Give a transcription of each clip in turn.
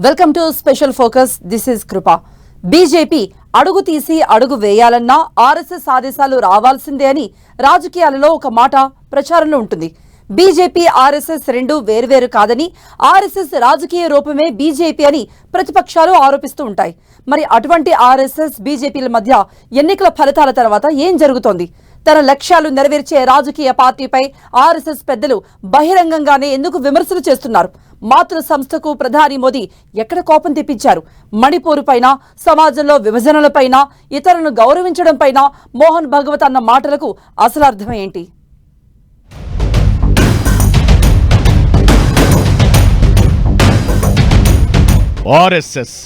Welcome to special focus. This is Krupa. BJP అడుగు తీసి అడుగు వేయాలన్నా ఆర్ఎస్ఎస్ ఆదేశాలు రావాల్సిందే అని రాజకీయాలలో ఒక మాట ప్రచారంలో ఉంటుంది. బీజేపీ ఆర్ఎస్ఎస్ రెండు వేర్వేరు కాదని, ఆర్ఎస్ఎస్ రాజకీయ రూపమే బీజేపీ అని ప్రతిపక్షాలు ఆరోపిస్తూ ఉంటాయి. మరి అటువంటి ఆర్ఎస్ఎస్ బీజేపీల మధ్య ఎన్నికల ఫలితాల తర్వాత ఏం జరుగుతోంది? తన లక్ష్యాలు నెరవేర్చే రాజకీయ పార్టీపై ఆర్ఎస్ఎస్ పెద్దలు బహిరంగంగానే ఎందుకు విమర్శలు చేస్తున్నారు? మాతృ సంస్థకు ప్రధాని మోదీ ఎక్కడ కోపం తెప్పించారు? మణిపూర్ పైన, సమాజంలో విభజనలపైన, ఇతరులను గౌరవించడం పైన మోహన్ భగవత్ అన్న మాటలకు అసలు అర్థం ఏంటి? ఆర్ఎస్ఎస్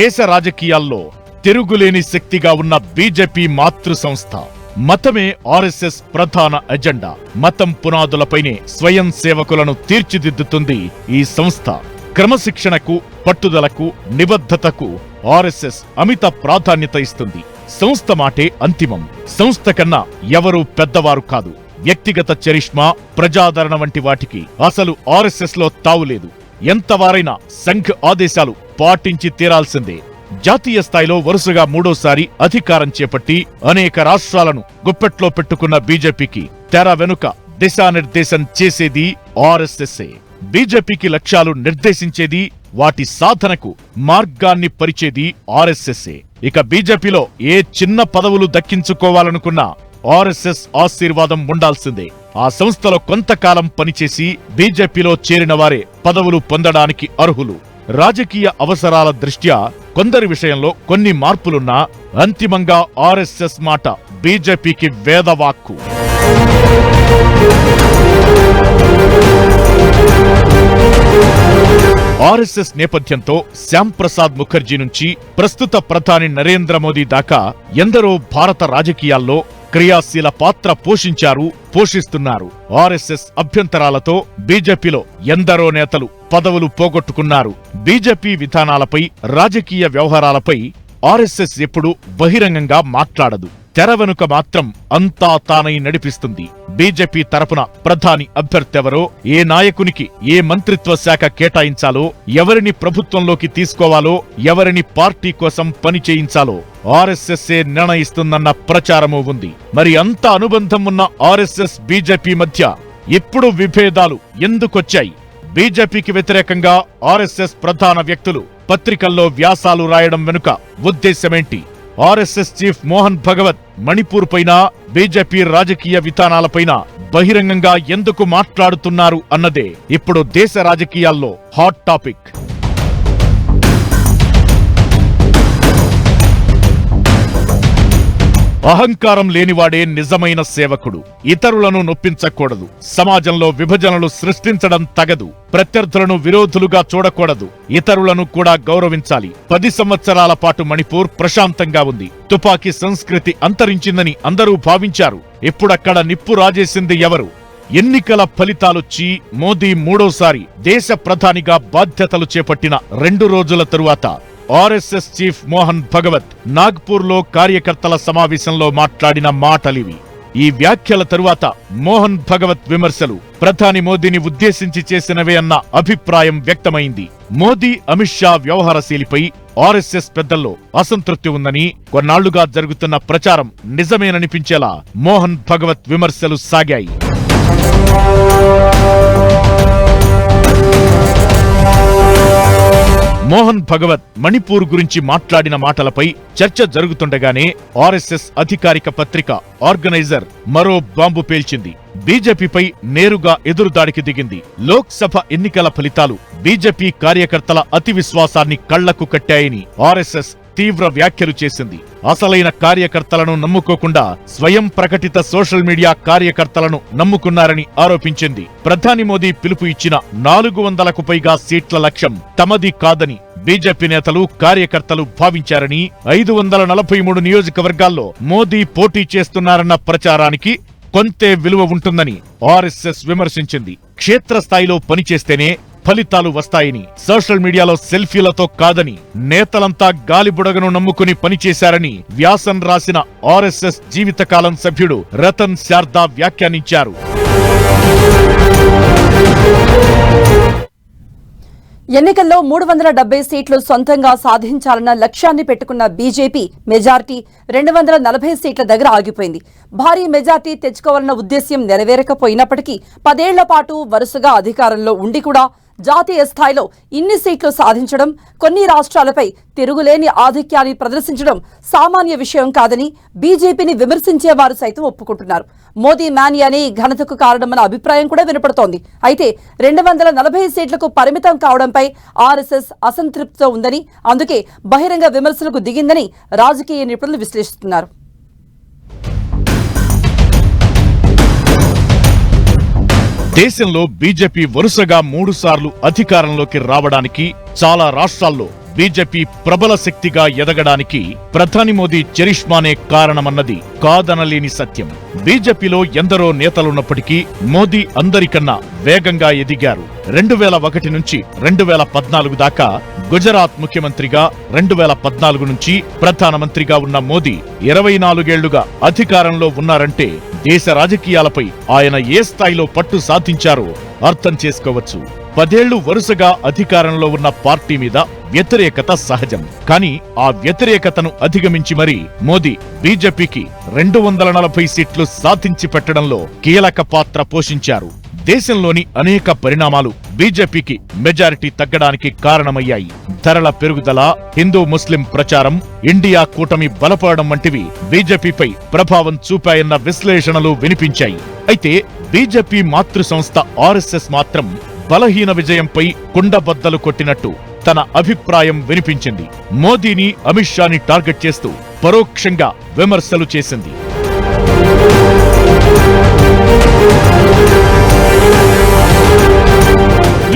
దేశ రాజకీయాల్లో తిరుగులేని శక్తిగా ఉన్న బీజేపీ మాతృ సంస్థ. మతమే ఆర్ఎస్ఎస్ ప్రధాన ఎజెండా. మతం పునాదులపైనే స్వయం సేవకులను తీర్చిదిద్దుతుంది ఈ సంస్థ. క్రమశిక్షణకు, పట్టుదలకు, నిబద్ధతకు ఆర్ఎస్ఎస్ అమిత ప్రాధాన్యత ఇస్తుంది. సంస్థ మాటే అంతిమం. సంస్థ కన్నా ఎవరూ పెద్దవారు కాదు. వ్యక్తిగత చరిష్మా, ప్రజాదరణ వంటి వాటికి అసలు ఆర్ఎస్ఎస్ లో తావులేదు. ఎంతవారైనా సంఘ్ ఆదేశాలు పాటించి తీరాల్సిందే. జాతీయ స్థాయిలో వరుసగా మూడోసారి అధికారం చేపట్టి అనేక రాష్ట్రాలను గుప్పెట్లో పెట్టుకున్న బీజేపీకి తెర వెనుక దిశానిర్దేశం చేసేది ఆర్ఎస్ఎస్ఏ. బీజేపీకి లక్ష్యాలు నిర్దేశించేది, వాటి సాధనకు మార్గాన్ని పరిచేది ఆర్ఎస్ఎస్ఏ. ఇక బీజేపీలో ఏ చిన్న పదవులు దక్కించుకోవాలనుకున్నా ఆర్ఎస్ఎస్ ఆశీర్వాదం ఉండాల్సిందే. ఆ సంస్థలో కొంతకాలం పనిచేసి బీజేపీలో చేరిన వారే పదవులు పొందడానికి అర్హులు. రాజకీయ అవసరాల దృష్ట్యా కొందరి విషయంలో కొన్ని మార్పులున్నా అంతిమంగా ఆర్ఎస్ఎస్ మాట బీజేపీకి వేదవాక్కు. ఆర్ఎస్ఎస్ నేపథ్యంతో శ్యామ్ ప్రసాద్ ముఖర్జీ నుంచి ప్రస్తుత ప్రధాని నరేంద్ర మోదీ దాకా ఎందరో భారత రాజకీయాల్లో క్రియాశీల పాత్ర పోషిస్తున్నారు. ఆర్ఎస్ఎస్ అభ్యంతరాలతో బీజేపీలో ఎందరో నేతలు పదవులు పోగొట్టుకున్నారు. బీజేపీ విధానాలపై, రాజకీయ వ్యవహారాలపై ఆర్ఎస్ఎస్ ఎప్పుడూ బహిరంగంగా మాట్లాడదు. తెర వెనుక మాత్రం అంతా తానై నడిపిస్తుంది. బీజేపీ తరపున ప్రధాని అభ్యర్థెవరో, ఏ నాయకునికి ఏ మంత్రిత్వ శాఖ కేటాయించాలో, ఎవరిని ప్రభుత్వంలోకి తీసుకోవాలో, ఎవరిని పార్టీ కోసం పని చేయించాలో ఆర్ఎస్ఎస్ఏ నిర్ణయిస్తుందన్న ప్రచారమూ ఉంది. మరి అంత అనుబంధం ఉన్న ఆర్ఎస్ఎస్ బీజేపీ మధ్య ఇప్పుడు విభేదాలు ఎందుకొచ్చాయి? బీజేపీకి వ్యతిరేకంగా ఆర్ఎస్ఎస్ ప్రధాన వ్యక్తులు పత్రికల్లో వ్యాసాలు రాయడం వెనుక ఉద్దేశమేంటి? ఆర్ఎస్ఎస్ చీఫ్ మోహన్ భగవత్ మణిపూర్ పైన, బీజేపీ రాజకీయ విధానాలపైన బహిరంగంగా ఎందుకు మాట్లాడుతున్నారు అన్నదే ఇప్పుడు దేశ రాజకీయాల్లో హాట్ టాపిక్. అహంకారం లేనివాడే నిజమైన సేవకుడు. ఇతరులను నొప్పించకూడదు. సమాజంలో విభజనలు సృష్టించడం తగదు. ప్రత్యర్థులను విరోధులుగా చూడకూడదు. ఇతరులను కూడా గౌరవించాలి. 10 సంవత్సరాల పాటు మణిపూర్ ప్రశాంతంగా ఉంది. తుపాకీ సంస్కృతి అంతరించిందని అందరూ భావించారు. ఇప్పుడక్కడ నిప్పు రాజేసింది ఎవరు? ఎన్నికల ఫలితాలొచ్చి మోదీ మూడోసారి దేశ ప్రధానిగా బాధ్యతలు చేపట్టిన 2 రోజుల తరువాత ఆర్ఎస్ఎస్ చీఫ్ మోహన్ భగవత్ నాగ్పూర్లో కార్యకర్తల సమావేశంలో మాట్లాడిన మాటలివి. ఈ వ్యాఖ్యల తరువాత మోహన్ భగవత్ విమర్శలు ప్రధాని మోదీని ఉద్దేశించి చేసినవే అన్న అభిప్రాయం వ్యక్తమైంది. మోదీ, అమిత్ షా వ్యవహారశైలిపై ఆర్ఎస్ఎస్ పెద్దల్లో అసంతృప్తి ఉందని, కొన్నాళ్లుగా జరుగుతున్న ప్రచారం నిజమేననిపించేలా మోహన్ భగవత్ విమర్శలు సాగాయి. మోహన్ భగవత్ మణిపూర్ గురించి మాట్లాడిన మాటలపై చర్చ జరుగుతుండగానే ఆర్ఎస్ఎస్ అధికారిక పత్రిక ఆర్గనైజర్ మరో బాంబు పేల్చింది. బీజేపీపై నేరుగా ఎదురుదాడికి దిగింది. లోక్సభ ఎన్నికల ఫలితాలు బీజేపీ కార్యకర్తల అతి విశ్వాసాన్ని కళ్లకు కట్టాయని ఆర్ఎస్ఎస్ తీవ్ర వ్యాఖ్యలు చేసింది. అసలైన కార్యకర్తలను నమ్ముకోకుండా స్వయం ప్రకటిత సోషల్ మీడియా కార్యకర్తలను నమ్ముకున్నారని ఆరోపించింది. ప్రధాని మోదీ పిలుపు ఇచ్చిన 400కు పైగా సీట్ల లక్ష్యం తమది కాదని బీజేపీ నేతలు, కార్యకర్తలు భావించారని, 543 నియోజకవర్గాల్లో మోదీ పోటీ చేస్తున్నారన్న ప్రచారానికి కొంతే విలువ ఉంటుందని ఆర్ఎస్ఎస్ విమర్శించింది. క్షేత్రస్థాయిలో పనిచేస్తేనే ఫలితాలు వస్తాయని, సోషల్ మీడియాలో సెల్ఫీలతో కాదని, నేతలంతా గాలిబుడగను నమ్ముకుని పనిచేశారని వ్యాసం రాసిన ఆర్ఎస్ఎస్ జీవితకాలం సభ్యుడు రతన్ శారదా వ్యాఖ్యానించారు. ఎన్నికల్లో 370 సీట్లు సొంతంగా సాధించాలన్న లక్ష్యాన్ని పెట్టుకున్న బీజేపీ మెజార్టీ 240 సీట్ల దగ్గర ఆగిపోయింది. భారీ మెజార్టీ తెచ్చుకోవాలన్న ఉద్దేశ్యం నెరవేరకపోయినప్పటికీ 10 ఏళ్ల పాటు వరుసగా అధికారంలో ఉండి కూడా జాతీయ స్థాయిలో ఇన్ని సీట్లు సాధించడం, కొన్ని రాష్ట్రాలపై తిరుగులేని ఆధిక్యాన్ని ప్రదర్శించడం సామాన్య విషయం కాదని బీజేపీని విమర్శించేవారు సైతం ఒప్పుకుంటున్నారు. మోదీ మానియానే ఘనతకు కారణమన్న అభిప్రాయం కూడా వినపడుతోంది. అయితే 240 సీట్లకు పరిమితం కావడంపై ఆర్ఎస్ఎస్ అసంతృప్తితో ఉందని, అందుకే బహిరంగ విమర్శలకు దిగిందని రాజకీయ నిపుణులు విశ్లేషిస్తున్నారు. దేశంలో బీజేపీ వరుసగా 3 సార్లు అధికారంలోకి రావడానికి, చాలా రాష్ట్రాల్లో బీజేపీ ప్రబల శక్తిగా ఎదగడానికి ప్రధాని మోదీ చరిష్మానే కారణమన్నది కాదనలేని సత్యం. బీజేపీలో ఎందరో నేతలున్నప్పటికీ మోదీ అందరికన్నా వేగంగా ఎదిగారు. 2001 నుంచి 2014 దాకా గుజరాత్ ముఖ్యమంత్రిగా, 2014 నుంచి ప్రధానమంత్రిగా ఉన్న మోదీ 24 ఏళ్లుగా అధికారంలో ఉన్నారంటే దేశ రాజకీయాలపై ఆయన ఏ స్థాయిలో పట్టు సాధించారో అర్థం చేసుకోవచ్చు. 10 ఏళ్లు వరుసగా అధికారంలో ఉన్న పార్టీ మీద వ్యతిరేకత సహజం. కానీ ఆ వ్యతిరేకతను అధిగమించి మరీ మోదీ బీజేపీకి 240 సీట్లు సాధించి పెట్టడంలో కీలక పాత్ర పోషించారు. దేశంలోని అనేక పరిణామాలు బీజేపీకి మెజారిటీ తగ్గడానికి కారణమయ్యాయి. ధరల పెరుగుదల, హిందూ ముస్లిం ప్రచారం, ఇండియా కూటమి బలపడడం వంటివి బీజేపీపై ప్రభావం చూపాయన్న విశ్లేషణలు వినిపించాయి. అయితే బీజేపీ మాతృ సంస్థ ఆర్ఎస్ఎస్ మాత్రం బలహీన విజయంపై కుండబద్దలు కొట్టినట్టు తన అభిప్రాయం వినిపించింది. మోదీని, అమిత్ షాని టార్గెట్ చేస్తూ పరోక్షంగా విమర్శలు చేసింది.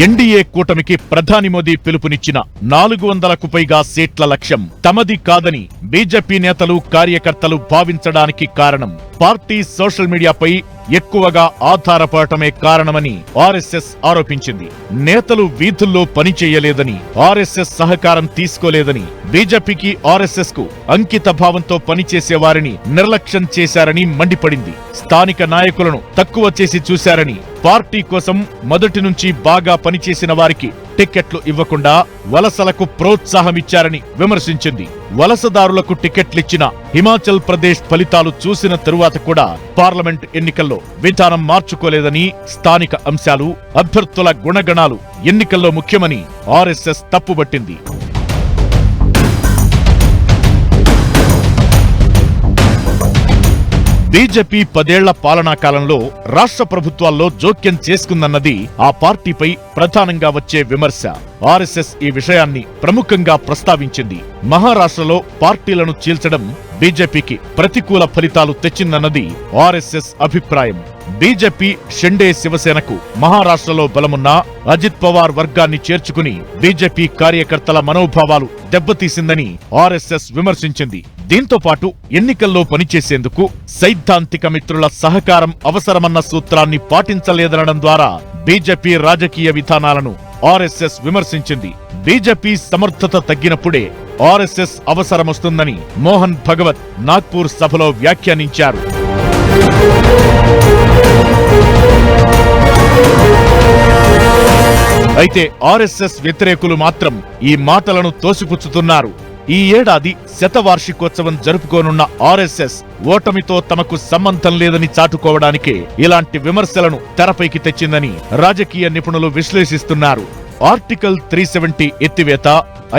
ఎన్డీఏ కూటమికి ప్రధాని మోదీ పిలుపునిచ్చిన 400కు పైగా సీట్ల లక్ష్యం తమది కాదని బీజేపీ నేతలు, కార్యకర్తలు భావించడానికి కారణం పార్టీ సోషల్ మీడియాపై ఎక్కువగా ఆధారపడటమే కారణమని ఆర్ఎస్ఎస్ ఆరోపించింది. నేతలు వీధుల్లో పనిచేయలేదని, ఆర్ఎస్ఎస్ సహకారం తీసుకోలేదని, బీజేపీకి, ఆర్ఎస్ఎస్ కు అంకిత భావంతో పనిచేసే వారిని నిర్లక్ష్యం చేశారని మండిపడింది. స్థానిక నాయకులను తక్కువ చేసి చూశారని, పార్టీ కోసం మొదటి నుంచి బాగా పనిచేసిన వారికి టికెట్లు ఇవ్వకుండా వలసలకు ప్రోత్సాహమిచ్చారని విమర్శించింది. వలసదారులకు టికెట్లిచ్చిన హిమాచల్ ప్రదేశ్ ఫలితాలు చూసిన తరువాత కూడా పార్లమెంట్ ఎన్నికల్లో విధానం మార్చుకోలేదని, స్థానిక అంశాలు, అభ్యర్థుల గుణగణాలు ఎన్నికల్లో ముఖ్యమని ఆర్ఎస్ఎస్ తప్పుబట్టింది. బీజేపీ 10 ఏళ్ల పాలనా కాలంలో రాష్ట్ర ప్రభుత్వాల్లో జోక్యం చేసుకుందన్నది ఆ పార్టీపై ప్రధానంగా వచ్చే విమర్శ. ఆర్ఎస్ఎస్ ఈ విషయాన్ని ప్రముఖంగా ప్రస్తావించింది. మహారాష్ట్రలో పార్టీలను చీల్చడం బీజేపీకి ప్రతికూల ఫలితాలు తెచ్చిందన్నది ఆర్ఎస్ఎస్ అభిప్రాయం. బీజేపీ, షిండే శివసేనకు మహారాష్ట్రలో బలమున్నా అజిత్ పవార్ వర్గాన్ని చేర్చుకుని బీజేపీ కార్యకర్తల మనోభావాలు దెబ్బతీసిందని ఆర్ఎస్ఎస్ విమర్శించింది. దీంతో పాటు ఎన్నికల్లో పనిచేసేందుకు సైద్ధాంతిక మిత్రుల సహకారం అవసరమన్న సూత్రాన్ని పాటించలేదనడం ద్వారా బీజేపీ రాజకీయ విధానాలను ఆర్ఎస్ఎస్ విమర్శించింది. బీజేపీ సమర్థత తగ్గినప్పుడే ఆర్ఎస్ఎస్ అవసరమొస్తుందని మోహన్ భగవత్ నాగ్పూర్ సభలో వ్యాఖ్యానించారు. అయితే ఆర్ఎస్ఎస్ వ్యతిరేకులు మాత్రం ఈ మాటలను తోసిపుచ్చుతున్నారు. ఈ ఏడాది శతవార్షికోత్సవం జరుపుకోనున్న ఆర్ఎస్ఎస్ ఓటమితో తమకు సంబంధం లేదని చాటుకోవడానికే ఇలాంటి విమర్శలను తెరపైకి తెచ్చిందని రాజకీయ నిపుణులు విశ్లేషిస్తున్నారు. ఆర్టికల్ 370 ఎత్తివేత,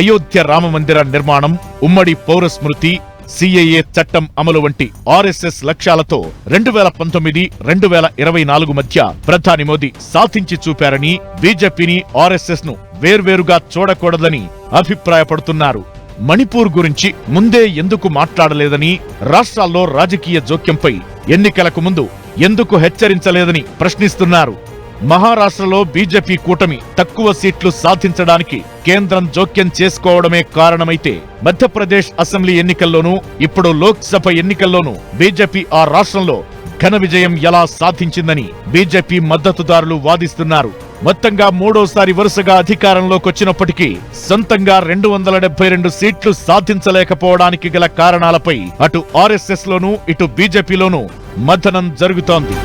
అయోధ్య రామమందిర నిర్మాణం, ఉమ్మడి పౌర స్మృతి, సిఏఏ చట్టం అమలు వంటి ఆర్ఎస్ఎస్ లక్ష్యాలతో 2019, 2024 మధ్య ప్రధాని మోదీ సాధించి చూపారని, బీజేపీని, ఆర్ఎస్ఎస్ ను వేర్వేరుగా చూడకూడదని అభిప్రాయపడుతున్నారు. మణిపూర్ గురించి ముందే ఎందుకు మాట్లాడలేదని, రాష్ట్రాల్లో రాజకీయ జోక్యంపై ఎన్నికలకు ముందు ఎందుకు హెచ్చరించలేదని ప్రశ్నిస్తున్నారు. మహారాష్ట్రలో బీజేపీ కూటమి తక్కువ సీట్లు సాధించడానికి కేంద్రం జోక్యం చేసుకోవడమే కారణమైతే, మధ్యప్రదేశ్ అసెంబ్లీ ఎన్నికల్లోనూ, ఇప్పుడు లోక్సభ ఎన్నికల్లోనూ బీజేపీ ఆ రాష్ట్రంలో ఘన విజయం ఎలా సాధించిందని బీజేపీ మద్దతుదారులు వాదిస్తున్నారు. మొత్తంగా 3వ వరుసగా అధికారంలోకొచ్చినప్పటికీ సొంతంగా 272 సీట్లు సాధించలేకపోవడానికి గల కారణాలపై అటు ఆర్ఎస్ఎస్ లోనూ, ఇటు బీజేపీలోనూ మథనం జరుగుతోంది.